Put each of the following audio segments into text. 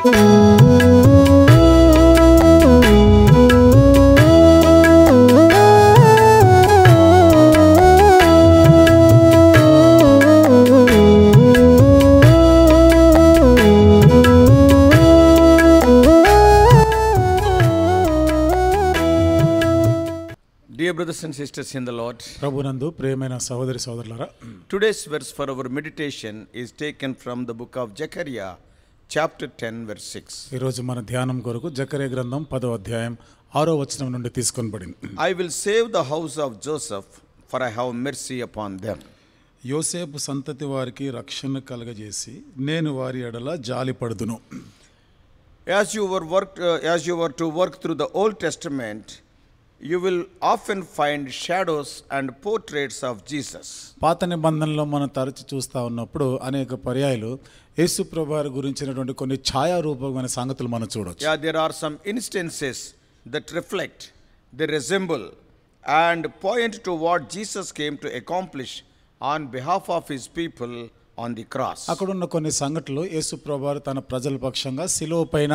Dear brothers and sisters in the Lord, ప్రభునందు ప్రియమైన సహోదరి సహోదరులారా, today's verse for our meditation is taken from the book of Zechariah, chapter 10, verse 6. ఈ రోజు మన ధ్యానం కొరకు జకర్యా గ్రంథం 10వ అధ్యాయం 6వ వచనం నుండి తీసుకొనబడింది. I will save the house of Joseph, for I have mercy upon them. యోసేపు సంతతి వారికి రక్షణ కలగజేసి నేను వారి ఎడల జాలిపడుదును. As you were to work through the Old Testament, you will often find shadows and portraits of Jesus. పాత నిబంధనలో మనం తరచు చూస్తూ ఉన్నప్పుడు అనేక పర్యాయాలు యేసు ప్రభువారి గురించినటువంటి కొన్ని ఛాయారూపమైన సంగతులు మనం చూడొచ్చు. Yeah, there are some instances that reflect, they resemble and point to what Jesus came to accomplish on behalf of his people on the cross. అక్కడున్న కొన్ని సంఘటనలు యేసు ప్రభువారు తన ప్రజల పక్షంగా శిలువ పైన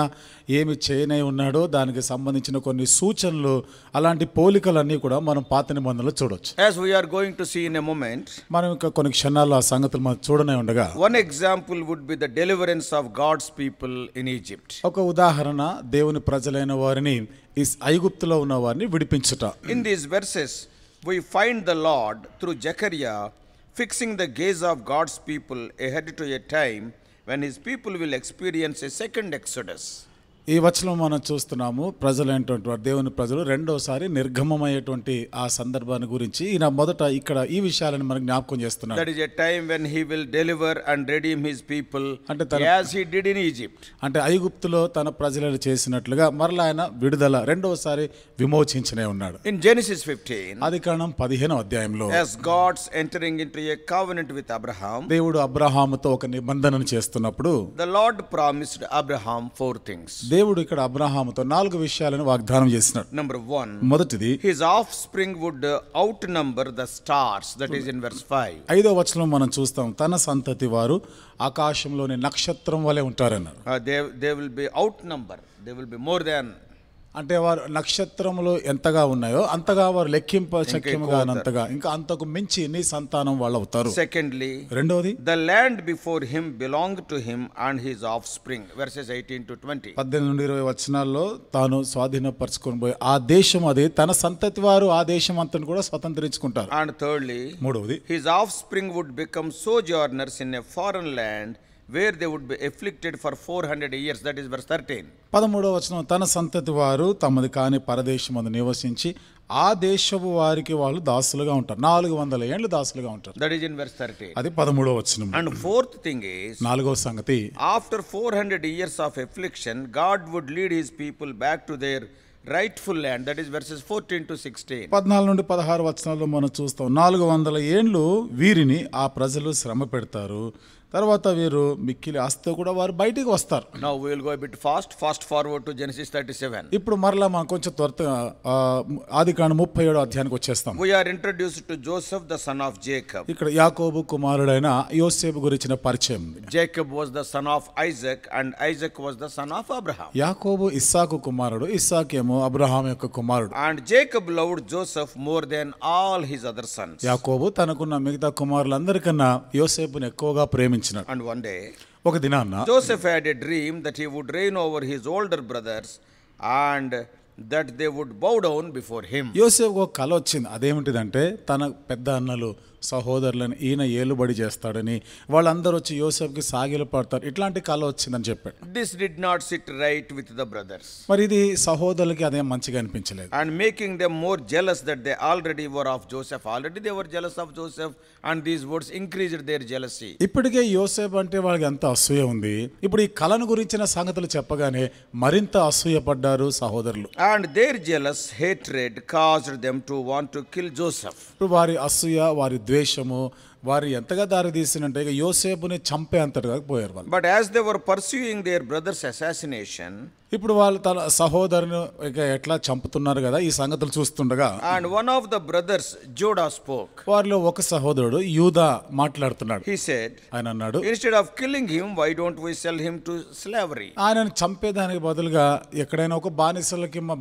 ఏమి చేయనై ఉన్నాడో దానికి సంబంధించిన కొన్ని సూచనలు, అలాంటి పోలికలన్నీ కూడా మనం పాత నిబంధనలో చూడొచ్చు. As we are going to see in a moment, మనం ఇంకా కొన్ని క్షణాల్లో ఆ సంగతులు మనం చూడనే ఉండగా, one example would be the deliverance of God's people in Egypt. ఒక ఉదాహరణ దేవుని ప్రజలైన వారిని ఈ ఐగుప్తులో ఉన్న వారిని విడిపించుట. In these verses we find the Lord through Zechariah fixing the gaze of God's people ahead to a time when his people will experience a second exodus. ఈ వచనం మనం చూస్తున్నాము, ప్రజలైనటువంటి వారు దేవుని ప్రజలు రెండోసారి నిర్గమమయ్యేటువంటి ఆ సందర్భాన్ని గురించి ఈయన మొదట ఇక్కడ ఈ విషయాలను మనకు జ్ఞాపకం చేస్తున్నాడు. That is a time when he will deliver and redeem his people as he did in Egypt. అంటే ఐగుప్తులో తన ప్రజలను చేసినట్లుగా మరలా ఆయన విడుదల రెండోసారి విమోచించనే ఉన్నాడు. In Genesis 15, ఆదికాండం 15వ అధ్యాయంలో, as God's entering into a covenant with Abraham, దేవుడు అబ్రహాముతో ఒక నిబంధనను చేస్తున్నప్పుడు the Lord promised Abraham 4 things. దేవుడు ఇక్కడ అబ్రహాముతో 4 విషయాలను వాగ్దానం చేసినాడు. Number 1, మొదటిది, his offspring would outnumber the stars, that is in verse 5. 5వ వచనం మనం చూస్తాం, తన సంతతి వారు ఆకాశంలోని నక్షత్రం వలె ఉంటారన్నారు. They will be outnumbered, they will be more than, అంటే వారు నక్షత్రములు ఎంతగా ఉన్నాయో అంతగా వారు లెక్కింప శక్యముగా అంతగా ఇంకా అంతకు మించి నీ సంతానం వాళ్ళు అవుతారు. Secondly, రెండవది, the land before him belonged to him and his offspring, verses 18 to 20. 18 నుండి 20 వచనాల్లో తాను స్వాధీనపరచుకొని పోయి ఆ దేశం అది తన సంతతి వారు ఆ దేశం అంతను కూడా స్వతంత్రించుకుంటారు. And thirdly, మూడవది, his offspring would become sojourners in a foreign land where they would be afflicted for 400 years, that is verse 13. 13వ వచనం, తన సంతతి వారు తమది కాని పరదేశమందు నివసించి ఆ దేశపు వారికి వాళ్ళు దాసులుగా ఉంటారు. 400 ఏళ్ళు దాసులుగా ఉంటారు. That is in verse 13. అది 13వ వచనం. And fourth thing is, 4వ సంగతి, after 400 years of affliction, God would lead his people back to their rightful land, that is verses 14 to 16. 14 నుండి 16 వచనాల్లో మనం చూస్తాం, 400 ఏండ్లు వీరిని ఆ ప్రజలు శ్రమ పెడతారు, తర్వాత వీరు మిక్కిలి ఆస్తితో కూడా వారు బయటికి వస్తారు. Now we will go a bit fast forward to Genesis 37. ఇప్పుడు మరలా మనం కొంచెం త్వరగా ఆదికాండం 37వ అధ్యాయానికి వచ్చేస్తాం. We are introduced to Joseph, the son of Jacob. ఇక్కడ యాకోబు కుమారుడైన యోసేపు గురించిన పరిచయం ఉంది. Jacob was the son of Isaac and Isaac was the son of Abraham. యాకోబు ఇస్సాకు కుమారుడు, ఇస్సాకేమో అబ్రహాం యొక్క కుమారుడు. And Jacob loved Joseph more than all his other sons. యాకోబు తనకున్న మిగతా కుమారులందరికన్నా యోసేపుని ఎక్కువగా ప్రేమించాడు. And one day, ఒక దినాన Joseph had a dream that he would reign over his older brothers and that they would bow down before him. యోసేపు ఒక కల వచ్చింది. అదేమిటిదంటే తన పెద్ద అన్నలు సహోదరులను ఈయన ఏలుబడి చేస్తాడని, వాళ్ళందరూ వచ్చి యోసేపుకి సాగిలు పడతారు, ఇట్లాంటి కళ వచ్చిందని చెప్పాడు. This did not sit right with the brothers. మరి ఇది సహోదరులకి అదేం మంచిగా అనిపించలేదు. And making them more jealous that they already were of Joseph. Already they were jealous of Joseph and these words increased their jealousy. ఇప్పటికే యోసేపు అంటే వాళ్ళకి ఎంత అసూయ ఉంది, ఇప్పుడు ఈ కళను గురించిన సంగతులు చెప్పగానే మరింత అసూయపడ్డారు సహోదరులు. And their jealous hatred caused them to want to kill Joseph. ఇప్పుడు వారి అసూయ, వారి ద్వేషము వారు ఎంతగా దారి తీసినంటే ఇక యోసేపుని చంపే అంతటిగా పోయారు వాళ్ళు. But as they were pursuing their brother's assassination, ఇప్పుడు వాళ్ళు తన సహోదరుని ఇక ఎట్లా చంపుతున్నారు కదా ఈ సంగతులు చూస్తుండగా, and one of the brothers, Judah, spoke. వారిలో ఒక సహోదరుడు యూదా మాట్లాడుతున్నాడు. He said, ఆయన అన్నాడు, instead of killing him, why don't we sell him to slavery? ఆయనను చంపేదానికి బదులుగా ఎక్కడైనా ఒక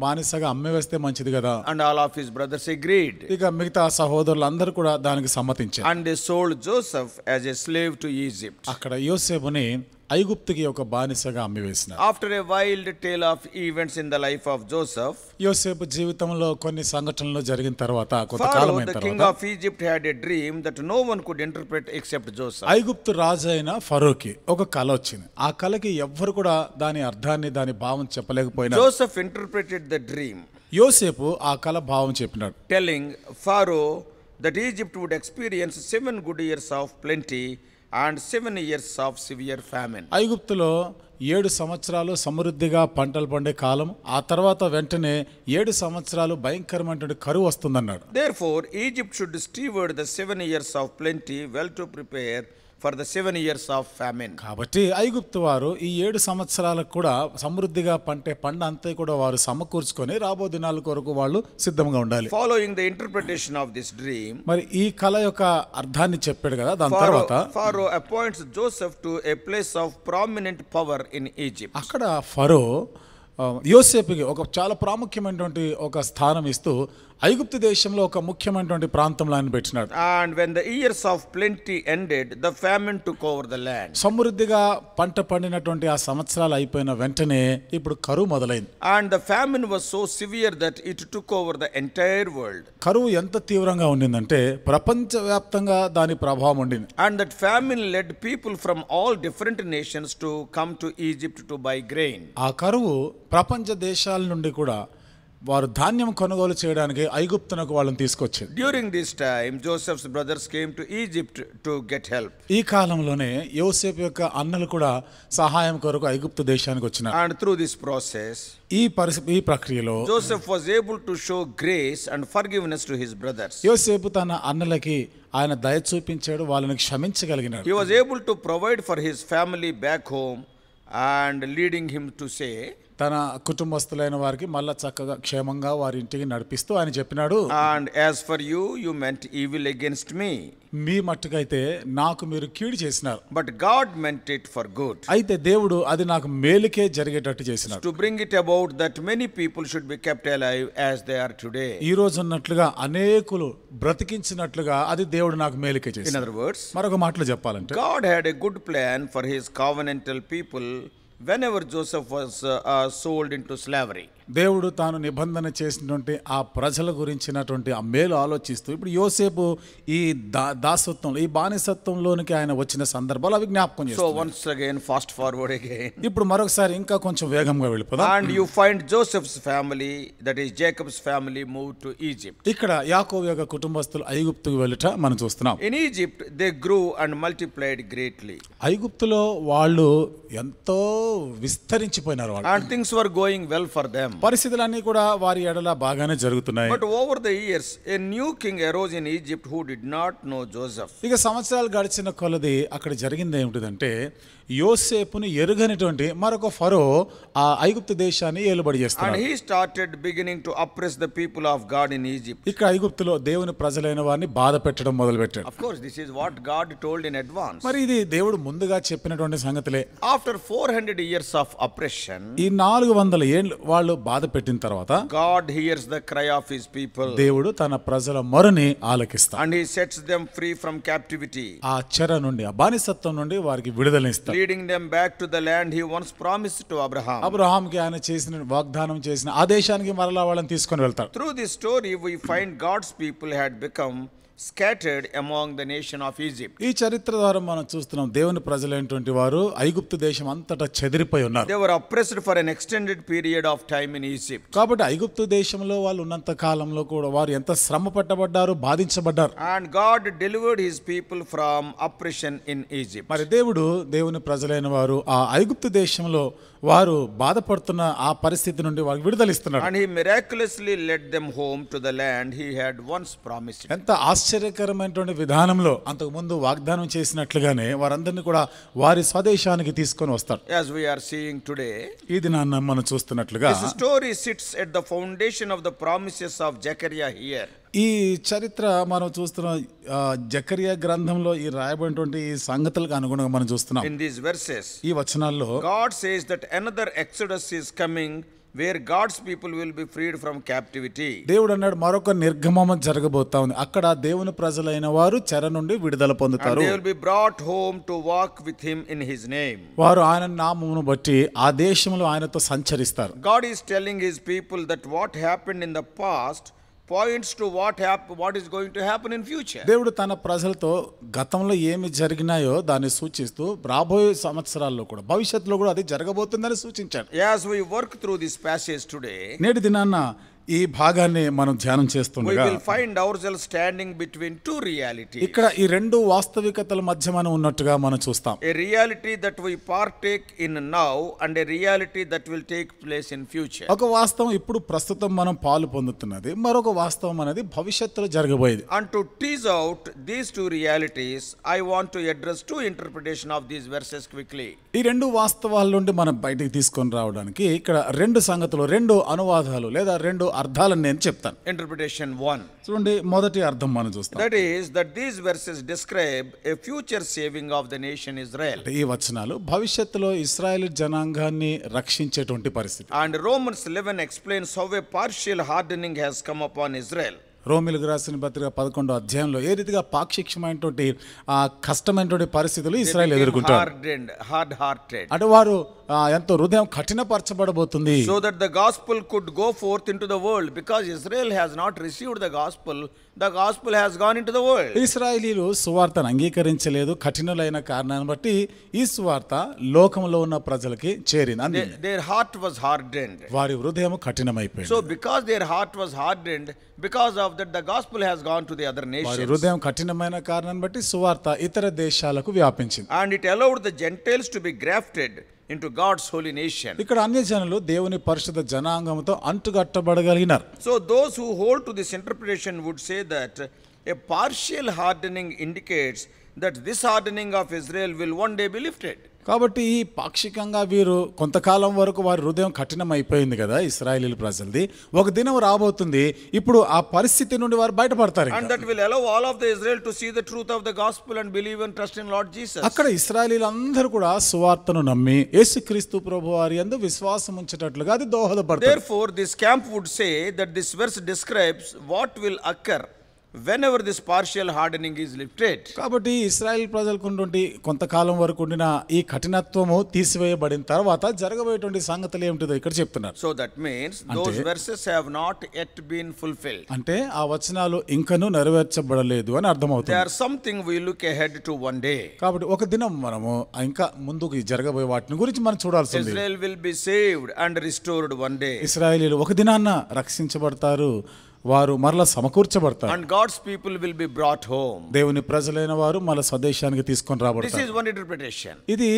బానిసగా అమ్మివేస్తే మంచిది కదా. And all of his brothers agreed. ఇక మిగతా సహోదరులు అందరూ కూడా దానికి సమ్మతించారు. And they sold Joseph as a slave to Egypt. అక్కడ యోసేపుని ఐగుప్తుకి ఒక బానిసగా అమ్మివేసినారు. After a wild tale of events in the life of Joseph, యోసేపు జీవితంలో కొన్ని సంఘటనలు జరిగిన తర్వాత Pharaoh, కొంతకాలమైన the king తర్వాత of Egypt, had a dream that no one could interpret except Joseph. ఐగుప్తు రాజు అయిన ఫరోకి ఒక కల వచ్చింది. ఆ కలకి ఎవ్వరు కూడా దాని అర్థాన్ని దాని భావం చెప్పలేకపోయినారు. Joseph interpreted the dream, యోసేపు ఆ కల భావం చెప్పినాడు, telling Pharaoh that Egypt would experience 7 good years of plenty and 7 years of severe famine. ఐగుప్తులో 7 సంవత్సరాలు సమృద్ధిగా పంటలు పండే కాలం, ఆ తర్వాత వెంటనే 7 సంవత్సరాలు భయంకరమైనటువంటి కరువు వస్తుందన్నాడు. Therefore, Egypt should steward the 7 years of plenty well to prepare for the 7 years of famine. కాబట్టి ఐగుప్తు వారు ఈ 7 సంవత్సరాలకు కూడా సమృద్ధిగా పంటే పంట అంతా కూడా వారు సమకూర్చుకొని రాబో దినాల కొరకు వాళ్ళు సిద్ధంగా ఉండాలి. Following the interpretation of this dream, మరి ఈ కళ యొక్క అర్థాన్ని చెప్పాడు కదా, దాని తర్వాత Pharaoh appoints Joseph to a place of prominent power in Egypt. అక్కడ ఫరో యోసేపుకి ఒక చాలా ప్రాముఖ్యమైనటువంటి ఒక స్థానం ఇస్తూ ఐగుప్తు దేశంలో ఒక ముఖ్యమైనటువంటి ప్రాంతంలో ఆయన పెట్టినాడు. And when the years of plenty ended, the famine took over the land. సమృద్ధిగా పంట పండినటువంటి ఆ సంవత్సరాలు అయిపోయిన వెంటనే ఇప్పుడు కరువు మొదలైంది. And the famine was so severe that it took over the entire world. కరువు ఎంత తీవ్రంగా ఉండిందంటే ప్రపంచవ్యాప్తంగా దాని ప్రభావం ఉండింది. And that famine led people from all different nations to come to Egypt to buy grain. ఆ కరువు ప్రపంచ దేశాల నుండి కూడా వారు ధాన్యం కొనుగోలు చేయడానికి ఐగుప్తునకు వాళ్ళని తీసుకొచ్చింది. During this time, Joseph's brothers came to Egypt to get help. ఈ కాలంలోనే యోసేపు యొక్క అన్నలు కూడా సహాయం కొరకు ఐగుప్తు దేశానికి వచ్చినారు. And through this process, ఈ ప్రక్రియలో Joseph was able to show grace and forgiveness to his brothers. యోసేపు తన అన్నలకి ఆయన దయ చూపించాడు, వాళ్ళని క్షమించగలిగినాడు. He was able to provide for his family back home and leading him to say, తన కుటుంబస్తులైన వారికి మళ్ళా చక్కగా క్షేమంగా వారి ఇంటికి నడిపిస్తూ ఆయన చెప్పినాడు, and as for you, you meant evil against me. మీ మట్టుకైతే నాకు మీరు కీడు చేసినారు, but God meant it for good. అయితే దేవుడు అది నాకు మేలుకే జరిగేటట్టు చేసినాడు. To bring it about that many people should be kept alive as they are today. ఈ రోజు ఉన్నట్లుగా అనేకులు బ్రతికించినట్లుగా అది దేవుడు నాకు మేలుకే చేసినాడు. In other words, మరొక మాటలో చెప్పాలంటే God had a good plan for his covenantal people whenever Joseph was sold into slavery. దేవుడు తాను నిబంధన చేసినటువంటి ఆ ప్రజల గురించినటువంటి ఆ మేలు ఆలోచిస్తూ ఇప్పుడు యోసేపు ఈ దాసత్వంలో ఈ బానిసత్వంలోనికి ఆయన వచ్చిన సందర్భాలు అవి జ్ఞాపకం చేస్తాడు. So once again, fast forward again. ఇప్పుడు మరొకసారి ఇంకా కొంచెం వేగంగా వెళ్ళిపోదాం. And you find Joseph's family, that is Jacob's family, moved to Egypt. ఇక్కడ యాకోబు యొక్క కుటుంబస్తులు ఐగుప్తుకు వెళ్ళుట మనం చూస్తున్నాం. In Egypt they grew and multiplied greatly. ఐగుప్తులో వాళ్ళు ఎంతో విస్తరించిపోయినారు వాళ్ళు. And things were going well for them. పరిస్థితులన్నీ కూడా వారి ఎడల బాగానే జరుగుతున్నాయి. But over the years a new king arose in Egypt who did not know Joseph. ఇక సంవత్సరాలు గడిచిన కొలది అక్కడ జరిగింది ఏమిటిదంటే యోసేపుని ఎరుగనిటువంటి మరొక ఫరో ఆ ఐగుప్తు దేశాన్ని ఏలుబడి చేస్తున్నాడు. And he started beginning to oppress the people of God in Egypt. ఇక్కడ ఐగుప్తులో దేవుని ప్రజలైన వారిని బాధ పెట్టడం మొదలుపెట్టాడు. Of course, this is what God told in advance. మరి ఇది దేవుడు ముందుగా చెప్పినటువంటి సంగతులే. After 400 years of oppression, ఈ 400 ఏళ్ళు వాళ్ళు బాధ పెట్టిన తర్వాత God hears the cry of his people. దేవుడు తన ప్రజల మొరని ఆలకిస్తాడు. And he sets them free from captivity. ఆ చెర నుండి ఆ బానిసత్వం నుండి వారికి విడుదలనిస్తాడు. Leading them back to the land he once promised to Abraham. అబ్రహాంకి ఆయన చేసిన వాగ్దానం చేసిన ఆ దేశానికి మరలా వాళ్ళని తీసుకొని వెళ్తాడు. Through this story we find God's people had become scattered among the nation of Egypt. ఈ చరిత్ర ద్వారా మనం చూస్తున్నాం దేవుని ప్రజలైనటువంటి వారు ఐగుప్తు దేశం అంతటా చెదిరిపోయి ఉన్నారు. They were oppressed for an extended period of time in Egypt. కాబట్టి ఐగుప్తు దేశంలో వాళ్ళు ఉన్నంత కాలంలో కూడా వారు ఎంత శ్రమ పట్టబడ్డారు, బాధించబడ్డారు. And God delivered his people from oppression in Egypt. మరి దేవుని ప్రజలైన వారు ఆ ఐగుప్తు దేశంలో వారు బాధపడుతున్న ఆ పరిస్థితి నుండి వారికి విడుదలిస్తున్నాడు. And he miraculously led them home to the land he had once promised. ఎంత ఆశ్చర్యకరమైనటువంటి విధానంలో అంతకుముందు వాగ్దానం చేసినట్లుగానే వారందరినీ కూడా వారి స్వదేశానికి తీసుకొని వస్తారు. As we are seeing today, ఈ దినాన్న మనం చూస్తున్నట్లుగా this story sits at the foundation of the promises of Zechariah here. ఈ చరిత్ర మనం చూస్తున్న జకరియా గ్రంథంలో ఈ రాయబడినటువంటి ఈ సంగతులకు అనుగుణంగా మనం చూస్తున్నాం. In these verses, ఈ వచనాల్లో God says that another exodus is coming where God's people will be freed from captivity. దేవుడు అన్నాడు మరొక నిర్గమనం జరగబోతా ఉంది. అక్కడ దేవుని ప్రజలైన వారు చెర నుండి విడుదల And పొందుతారు. they will be brought home to walk with him in his name. వారు ఆయన నామమును బట్టి ఆ దేశంలో ఆయనతో సంచరిస్తారు. God is telling his people that what happened in the past points to what is going to happen in future. దేవుడు తన ప్రజలతో గతంలో ఏమి జరిగినాయో దాన్ని సూచిస్తూ రాబోయే సంవత్సరాల్లో కూడా భవిష్యత్తులో కూడా అది జరగబోతుందని సూచించాడు. As we work through this passage today, నేటి దినాన్న ఈ భాగాన్ని మనం ధ్యానం we చేస్తుండగా will find ourselves standing between two realities. ఇక్కడ ఈ రెండు వాస్తవికతల మధ్య మనం ఉన్నట్టుగా మనం చూస్తాం. A reality that we partake in now and a reality that will take place in future. ఒక వాస్తవం ఇప్పుడు ప్రస్తుతం మనం పాలు పొందుతున్నది, మరొక వాస్తవం అనేది భవిష్యత్తులో జరగబోయేది. And to tease out these two realities, I want to address two interpretations of these verses quickly. ఈ రెండు వాస్తవాల నుండి మనం బయటికి తీసుకొని రావడానికి ఇక్కడ రెండు సంగతులు, రెండు అనువాదాలు లేదా రెండు అర్థాలను నేను చెప్తాను. Interpretation 1. చూడండి, మొదటి అర్థం మనం చూస్తాం. That is that these verses describe a future saving of the nation Israel. ఈ వచనాలు భవిష్యత్తులో ఇశ్రాయేలు జనాంగాన్ని రక్షించేటువంటి పరిస్థితి. And Romans 11 explains how a partial hardening has come upon Israel. రోమిలకు రాసిన పత్రిక 11వ అధ్యాయంలో ఏ రీతిగా పాక్షికమైనటువంటి కష్టమైనటువంటి పరిస్థితులు ఇశ్రాయేలు ఎదుర్కొంటారు. Hard hearted. అంటే వారు ఎంతో హృదయం కఠినపరచబడబోతుంది. So that the gospel could go forth into the world, because Israel has not received the gospel has gone into the world. ఇశ్రాయేలీయులు సువార్తను అంగీకరించలేదు, కఠినులైన కారణాన్ని బట్టి ఈ సువార్త లోకంలో ఉన్న ప్రజలకి చేరింది. Their heart was hardened. వారి హృదయం కఠినమైపోయింది. So because their heart was hardened, because of that the gospel has gone to the other వారి nations. హృదయం కఠినమైన కారణాన్ని బట్టి సువార్త ఇతర దేశాలకు వ్యాపించింది. And it allowed the Gentiles to be grafted into God's holy nation. ఇక్కడ అన్యజనులు దేవుని పరిశుద్ధ జనాంగంతో అంటుగట్టబడగలిగినారు. So those who hold to this interpretation would say that a partial hardening indicates that this hardening of Israel will one day be lifted. కాబట్టి ఈ పాక్షికంగా వీరు కొంతకాలం వరకు వారి హృదయం కఠినమైపోయింది కదా ఇశ్రాయేలీయుల ప్రజలది, ఒక దినం రాబోతుంది ఇప్పుడు ఆ పరిస్థితి నుండి వారు బయటపడతారు. And that will allow all of the Israel to see the truth of the gospel and believe and trust in Lord Jesus. అక్కడ ఇశ్రాయేలీయులందరూ కూడా సువార్తను నమ్మి యేసుక్రీస్తు ప్రభువారి యందు విశ్వాసం ఉంచేటట్లుగా అది దోహదపడుతుంది. Therefore this camp would say that this verse describes what will occur whenever this partial hardening is lifted. కాబట్టి ఇశ్రాయేల్ ప్రజలకు ఉన్నటువంటి కొంతకాలం వరకు ఉండిన ఈ కఠినత్వము తీసివేయబడిన తర్వాత జరగబోయేటువంటి సంగతులు ఏమిటిదో ఇక్కడ చెప్తున్నారు. So that means those verses have not yet been fulfilled. అంటే ఆ వచనాలు ఇంకనూ నెరవేర్చబడలేదు అని అర్థమవుతుంది. They are something we look ahead to one day. కాబట్టి ఒక దినం మనము ఇంకా ముందుకు జరగబోయే వాటిని గురించి మనం చూడాల్సి ఉంది. Israel will be saved and restored one day. ఇశ్రాయేలీయులు ఒక దినాన్న రక్షించబడతారు, వారు మరలా సమకూర్చబడతారు. And God's people will be brought home. దేవుని ప్రజలైన వారు మళ్ళీ స్వదేశానికి తీసుకొని This రాబడతారు. is one interpretation. ఇది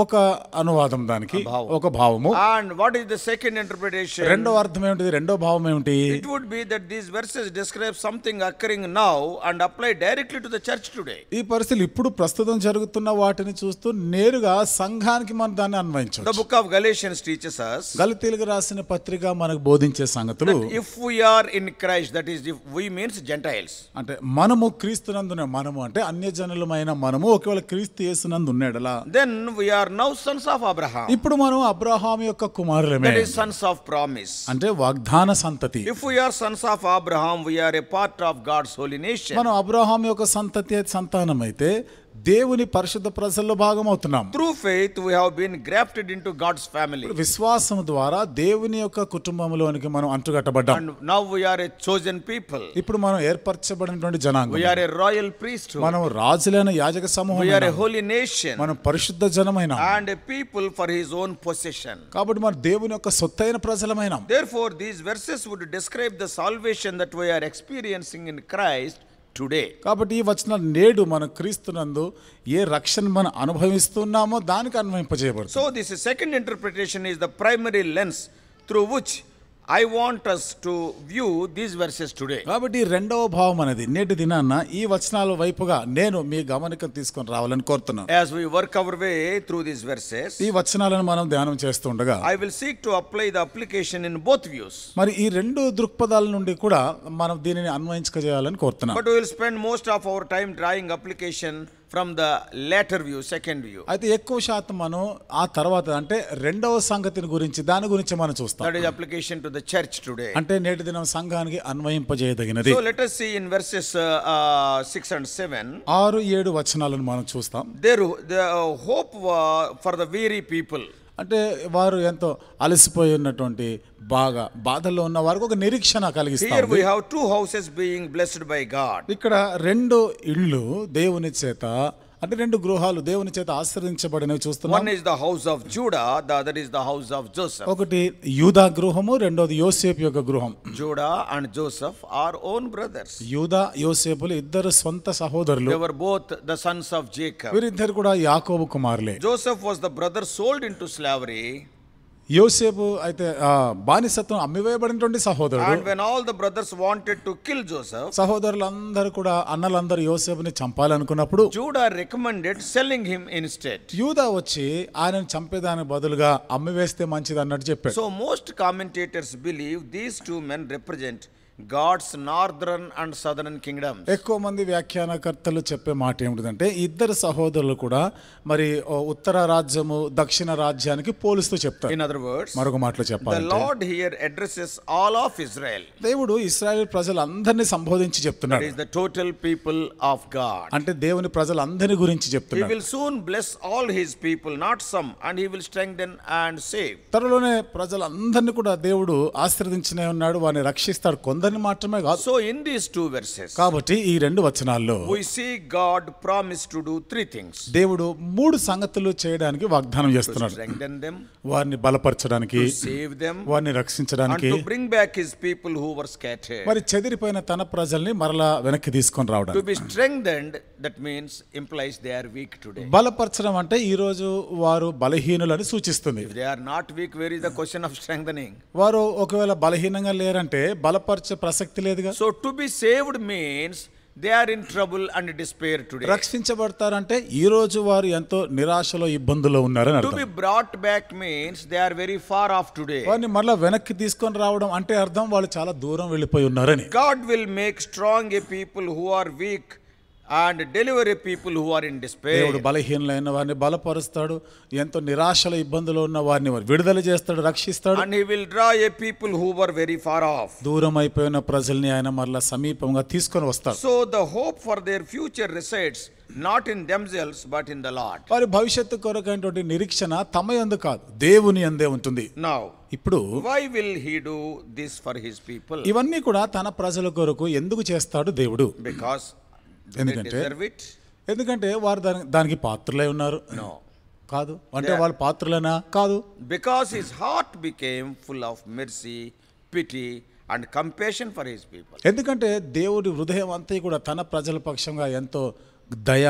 ఒక అనువాదం, దానికి ఒక భావము. And what is the second interpretation? రెండో అర్థం ఏమిటి, రెండో భావం ఏమిటి? It would be that these verses describe something occurring now and apply directly to the church today. ఈ పరిస్థితులు ఇప్పుడు ప్రస్తుతం జరుగుతున్న వాటిని చూస్తూ నేరుగా సంఘానికి మనం దాన్ని The అన్వయించవచ్చు. book of Galatians teaches us గలతీయులకు రాసిన పత్రిక మనకు బోధించే సంగతులు, if we are in Christ, that is if we means Gentiles. అంటే మనము క్రీస్తునందునే, మనము అంటే అన్యజనులమైన మనము ఒకవేళ క్రీస్తు యేసునందు ఉన్నాడలా, Then we are now sons of Abraham. ఇప్పుడు మనం అబ్రహాము యొక్క కుమారులమే, That is sons of promise. అంటే వాగ్దాన సంతతి. If we are sons of Abraham, we are a part of God's holy nation. మనం అబ్రహాము యొక్క సంతానం అయితే దేవుని పరిశుద్ధ ప్రజల్లో భాగం అవుతున్నాం. Through faith we have been grafted into God's family. విశ్వాసం ద్వారా దేవుని యొక్క కుటుంబంలోనికి మనం అంటుగట్టబడ్డాం. And now we are a chosen people. ఇప్పుడు మనం ఏర్పరచబడినటువంటి జనాంగం, We are a royal priesthood. మనం రాజులైన యాజక సమూహం, We are a holy nation. మనం పరిశుద్ధ జనమైన, And a people for his own possession. కాబట్టి మన దేవుని యొక్క సొత్తైన ప్రజలమైన. Therefore these verses would describe the salvation that we are experiencing in Christ today. కాబట్టి ఈ వచనాలు నేడు మన క్రీస్తునందు ఏ రక్షణ మనం అనుభవిస్తున్నామో దానికి అన్వయింపజేయబడుతుంది. So this second interpretation is the primary lens through which I want us to view these verses today. కాబట్టి రెండవ భావం అనేది నేటి దినాన్న ఈ వచనాల వైపుగా నేను మీ గమనిక తీసుకొని రావాలని కోరుతున్నాను. As we work our way through these verses, ఈ వచనాలను మనం ధ్యానం చేస్తుండగా I will seek to apply the application in both views. మరి ఈ రెండు దృక్పథాల నుండి కూడా మనం దీనిని అన్వయించుకోజేయాలని కోరుతున్నాను. But we will spend most of our time drawing application from the latter view, second view. అయితే ఎక్కువ శాతం మనం ఆ తర్వాత అంటే రెండవ సంగతిని గురించి దాని గురించి మనం చూస్తాం. That is application to the church today. అంటే నేటి దినం సంఘానికి అన్వయింపజేయదగినది. So let us see in verses 6 and 7. 6-7 వచనాలను మనం చూస్తాం. There the hope for the weary people. అంటే వారు ఎంతో అలసిపోయి ఉన్నటువంటి బాగా బాధల్లో ఉన్న వారికి ఒక నిరీక్షణ Here కలిగిస్తారు. we have two houses being blessed by God. ఇక్కడ రెండు ఇళ్ళు దేవుని చేత అంటే రెండు గృహాలు దేవుని చేత ఆశీర్వదించబడినవి చూస్తున్నాం. One is the house of Judah, the other is the house of Joseph. ఒకటి యూదా గృహము, రెండోది యోసేపు యొక్క గృహం. Judah and Joseph are own brothers. యూదా యోసేపులు ఇద్దరు సొంత సహోదరులు. They were both the sons of Jacob. వీరిద్దరు కూడా యాకోబు కుమారులే. Joseph was the brother sold into slavery. యోసేపు అయితే బానిసత్వం అమ్మివేయబడినటువంటి సహోదరుడు. And when all the brothers wanted to kill Joseph, సహోదరులందరూ కూడా అన్నలందరూ యోసేపుని చంపాలనుకున్నప్పుడు Judah recommended selling him instead. యూదా వచ్చి ఆయనను చంపేదానికి బదులుగా అమ్మివేస్తే మంచిది అన్నట్టు చెప్పాడు. So most commentators believe these two men represent God's northern and southern kingdoms. ఎక్కువ మంది వ్యాఖ్యానకర్తలు చెప్పే మాట ఏమిటంటే ఇద్దరు సహోదరులు కూడా మరి ఉత్తర రాజ్యము దక్షిణ రాజ్యానికి పోలుస్తూ చెప్తారు. In other words, మరొక మాటలో the చెప్పాలంటే Lord here addresses all of Israel. దేవుడు ఇశ్రాయేలు ప్రజలందరినీ సంబోధించి That చెప్తున్నాడు. is the total people of God. అంటే దేవుని ప్రజలందరి గురించి He చెప్తున్నాడు. will soon bless all his people, not some, and he will strengthen and save. త్వరలోనే ప్రజలందరినీ కూడా దేవుడు ఆశీర్వదించనే ఉన్నాడు, వారిని రక్షిస్తాడు, కొందరిని మాత్రమే కాదు. So in these two verses, కాబట్టి ఈ రెండు వచనాల్లో we see God promised to do three things: దేవుడు 3 సంగతులు చేయడానికి వాగ్దానం to చేస్తున్నాడు. strengthen them, వారిని బలపరచడానికి, to save them, వారిని and రక్షించడానికి, to bring back his people who were scattered. మరి చెదిరిపోయిన తన ప్రజల్ని మరలా వెనక్కి తీసుకొని To రావడానికి. be strengthened, that means implies they are weak today. బలపరచడం అంటే ఈ రోజు వారు బలహీనులని సూచిస్తుంది. If they are not weak, where is the question of strengthening? వారు ఒకవేళ బలహీనంగా లేరంటే బలపరచే ప్రసక్తి లేదుగా. So to be saved means they are in trouble and despair today. రక్షించబడతారంటే ఈ రోజు వారు ఎంతో నిరాశలో ఇబ్బందుల్లో ఉన్నారని To అర్థం. be brought back means they are very far off today. వారిని మరలా వెనక్కి తీసుకొని రావడం అంటే అర్థం వాళ్ళు చాలా దూరం వెళ్ళిపోయి ఉన్నారని. God will make strong a people who are weak and deliver a people who are in despair. దేవుడు బలహీనులైన వారిని బలపరుస్తాడు, ఎంతో నిరాశలో ఇబ్బందులో ఉన్న వారిని విడుదల చేస్తాడు, రక్షిస్తాడు. And he will draw a people who were very far off. దూరం అయిపోయిన ప్రజల్ని ఆయన మరలా సమీపంగా తీసుకొని వస్తాడు. So the hope for their future resides not in themselves but in the Lord. వారి భవిష్యత్తు కొరకైనటువంటి నిరీక్షణ తమ యందు కాదు, దేవుని యందే ఉంటుంది. Now, ఇప్పుడు why will he do this for his people? ఇవన్నీ కూడా తన ప్రజల కొరకు ఎందుకు చేస్తాడు దేవుడు? Because they ఎందుకంటే deserve it? ఎందుకంటే వారు దానికి పాత్రులై ఉన్నారు? No. కాదు. అంటే వాళ్ళు పాత్రులైనా కాదు. Because his heart became full of mercy, pity and compassion for his people. ఎందుకంటే దేవుడి హృదయం అంతా కూడా తన ప్రజల పక్షంగా ఎంతో దయ,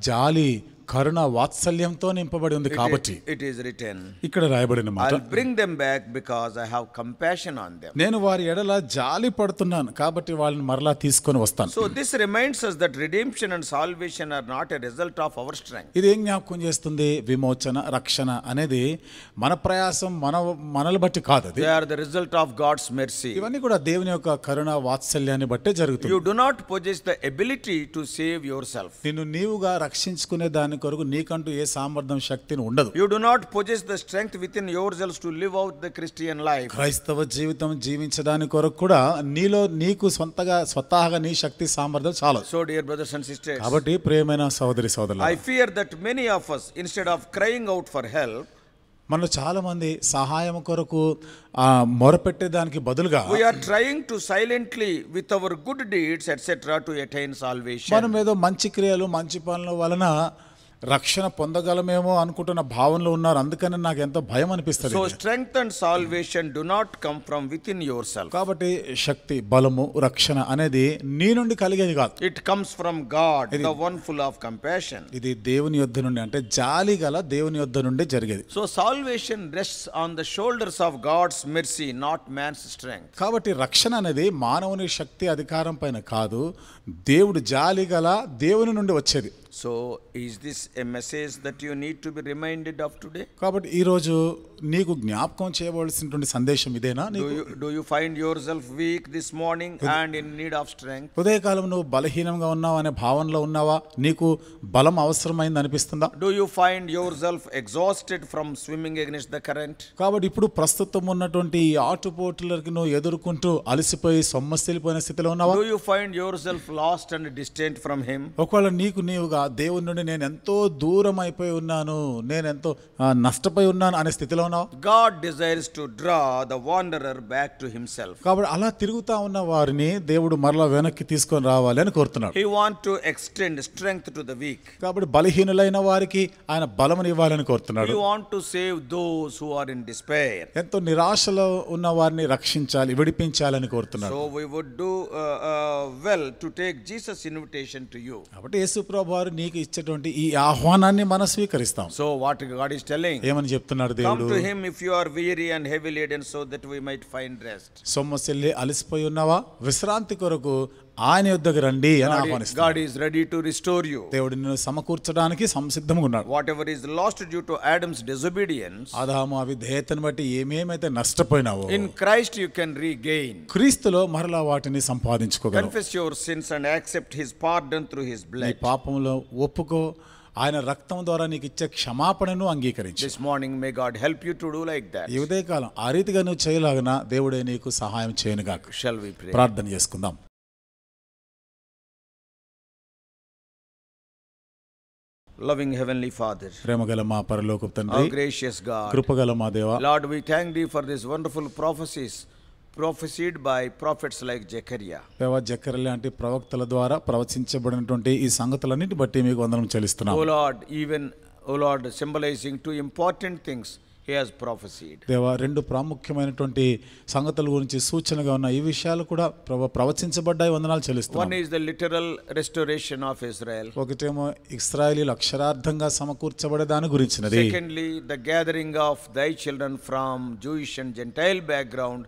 జాలి, కరుణ, వాత్సల్యంతో నింపబడి ఉంది కాబట్టి It is written, ఇక్కడ రాయబడిన మాట, I'll bring them back because I have compassion on them. నేను వారి ఎడల జాలి పడుతున్నాను కాబట్టి వాళ్ళని మరలా తీసుకొని వస్తాను. So this reminds us that redemption and salvation are not a result of our strength. ఇది ఏం జ్ఞాపకం చేస్తుంది? విమోచన, రక్షణ అనేది మన ప్రయాసం, మనల్ని బట్టి కాదు. అది They are the result of God's mercy. ఇవన్నీ కూడా దేవుని యొక్క కరుణ, వాత్సల్యాన్ని బట్టే జరుగుతుంది. You do not possess the ability to save yourself. నిన్ను నీవుగా రక్షించుకునే దాని కొరకు నీకంటూ ఏ సామర్థ్యం, శక్తిని ఉండదు. You do not possess the strength within yourselves to live out the Christian life. క్రైస్తవ జీవితం జీవించడానికి కొరకు కూడా నీకు స్వతహాగా నీ శక్తి సామర్థ్యం చాలు. So dear brothers and sisters, కాబట్టి ప్రియమైన సహోదరి సోదరులు, I fear that many of us, instead of crying out for help, మనలో చాలా మంది సహాయం కొరకు మొరపెట్టేదానికి బదులుగా we are trying to silently with our good deeds etc. to attain salvation. మనం ఏదో మంచి క్రియలు, మంచి పనుల వలన రక్షణ పొందగలమేమో అనుకుంటున్న భావనలో ఉన్నారు, అందుకని నాకు ఎంతో భయం అనిపిస్తుంది. So strength and salvation do not come from within yourself. కాబట్టి శక్తి, బలము, రక్షణ అనేది నీ నుండి కలిగేది కాదు. It comes from God, the one full of compassion. ఇది దేవుని యొద్ద నుండి, అంటే జాలి గల దేవుని యొద్ద నుండి జరిగేది. So salvation rests on the shoulders of God's mercy, not man's strength. కాబట్టి రక్షణ అనేది మానవుని శక్తి అధికారం పైన కాదు, దేవుడు జాలి గల దేవుని నుండి వచ్చేది. So is this a message that you need to be reminded of today? కాబట్టి ఈరోజు నీకు జ్ఞాపకం చేయవలసినటువంటి సందేశం ఇదేనా? Do you find yourself weak this morning and in need of strength? ఉదయకాలం నువ్వు బలహీనంగా ఉన్నావు అనే భావనలో ఉన్నావా? నీకు బలం అవసరమైంది అనిపిస్తుందా? Do you find yourself exhausted from swimming against the current? కాబట్టి ఇప్పుడు ప్రస్తుతం ఉన్నటువంటి ఈ ఆటుపోటులకు నువ్వు ఎదుర్కొంటూ అలసిపోయి సొమ్మసిల్లిపోయిన స్థితిలో ఉన్నావా? Do you find yourself lost and distant from him? ఒకవేళ నీవుగా దేవుని నుండి నేను ఎంతో దూరం అయిపోయి ఉన్నాను, నేను ఎంతో నష్టపోయి ఉన్నాను అనే స్థితిలో ఉన్నావు. God desires to draw the wanderer back to himself. కాబట్టి అలా తిరుగుతా ఉన్న వారిని దేవుడు మరలా వెనక్కి తీసుకొని రావాలి అని కోరుతున్నాడు. He wants to extend strength to the weak. కాబట్టి బలహీనులైన వారికి ఆయన బలముని ఇవ్వాలని కోరుతున్నాడు. He wants to save those who are in despair. ఎంతో నిరాశలో ఉన్న వారిని రక్షించాలి, విడిపించాలని కోరుతున్నాడు. So we would do well to take Jesus' invitation to you. కాబట్టి యేసుప్రభువు వారు నీకు ఇచ్చేటువంటి ఈ ఆహ్వానాన్ని మనం స్వీకరిస్తాం. So what God is telling? ఏమని చెప్తున్నాడు దేవుడు? Come to him if you are weary and heavy laden, so that we might find rest. సొమ్మసిల్లి అలసిపోయి ఉన్నావా? విశ్రాంతి కొరకు ఆయన యొద్దకు రండి అని ఆహ్వానిస్తున్నాడు. God is ready to restore you. దేవుడు నిన్ను సమకూర్చడానికి సంసిద్ధంగా ఉన్నాడు. Whatever is lost due to Adam's disobedience, ఆదాము అవిధేయతను బట్టి ఏమేమైతే నష్టపోయినావో in Christ you can regain. క్రీస్తులో మరలా వాటిని సంపాదించుకోగలవు. Confess your sins and accept his pardon through his నీ blood. పాపంలో ఒప్పుకో, ఆయన రక్తం ద్వారా నీకు ఇచ్చే క్షమాపణను అంగీకరించు. This morning may God help you to do like that. ఈ ఉదయకాలం ఆ రీతిగా నువ్వు చేయలాగన దేవుడే నీకు సహాయం చేయనుగాక. Shall we pray? ప్రార్థన చేసుకుందాం. Loving Heavenly Father, ప్రేమగల మా పరలోకపు our తండ్రి, gracious God, కృపగల మా దేవా, Lord, we thank thee for these wonderful prophecies prophesied by prophets like Zechariah. దేవా, జకర్య లాంటి ప్రవక్తల ద్వారా ప్రవచించబడినటువంటి ఈ సంగతులన్నిటి బట్టి మీకు వందనం చెల్లిస్తున్నాం. O Lord, symbolizing two important things he has prophesied. దేవా, రెండు ప్రాముఖ్యమైనటువంటి సంగతుల గురించి సూచనగా ఉన్న ఈ విషయాలు కూడా ప్రవచించబడ్డాయి. వందనాలు చెల్లిస్తున్నాం. One is the literal restoration of Israel. ఒకటేమో ఇశ్రాయేలీయులు అక్షరార్థంగా సమకూర్చబడే దాని గురించినది. Secondly, the gathering of thy children from Jewish and Gentile background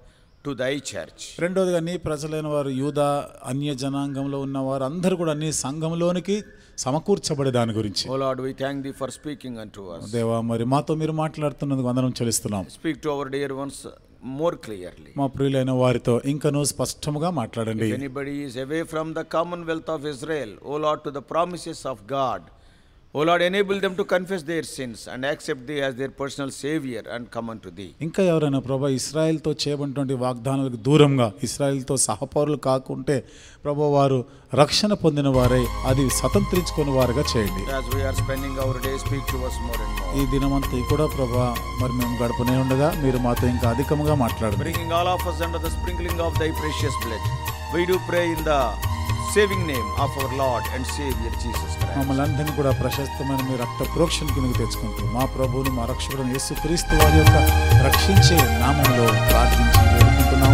to thy church. రెండోదిగా నీ ప్రజలైన వారు యూదా అన్య జనాంగంలో ఉన్న వారు అందరూ కూడా నీ సంఘంలోనికి సమకూర్చబడే దాని గురించి. O Lord, we thank thee for speaking unto us. దేవా, మరి మాతో మీరు మాట్లాడుతున్నందుకు వందనం చెల్లిస్తున్నాం. Speak to our dear ones more clearly. మా ప్రియులైన వారితో ఇంకనూ స్పష్టంగా మాట్లాడండి. If anybody is away from the commonwealth of Israel, O Lord, to the promises of God, O Lord, enable them to confess their sins and accept thee as their personal savior and come unto thee. ఇంకా ఎవరైనా ప్రభా ఇశ్రాయేల్తో చేయబడినటువంటి వాగ్దానాలకు దూరంగా ఇశ్రాయేల్తో సహపౌరులు కాకుంటే ప్రభా వారు రక్షణ పొందిన వారై అది స్వతంత్రించుకుని వారుగా చేయండి. As we are spending our day, speak to us more and more. ఈ దినమంతా కూడా ప్రభా మరి మేము గడపనే ఉండగా మీరు మాతో ఇంకా అధికంగా మాట్లాడండి. Bringing all of us under the sprinkling of thy precious blood, we do pray in the saving name of our Lord and Savior Jesus Christ. మమ్మల్ని అందరినీ కూడా ప్రశస్తమైన మీ రక్త ప్రోక్షణ కిందకు తెచ్చుకుంటూ మా ప్రభువును మా రక్షకుడు యేసుక్రీస్తు వారి యొక్క రక్షించే నామములో ప్రార్థించి వేడుకుంటున్నాం.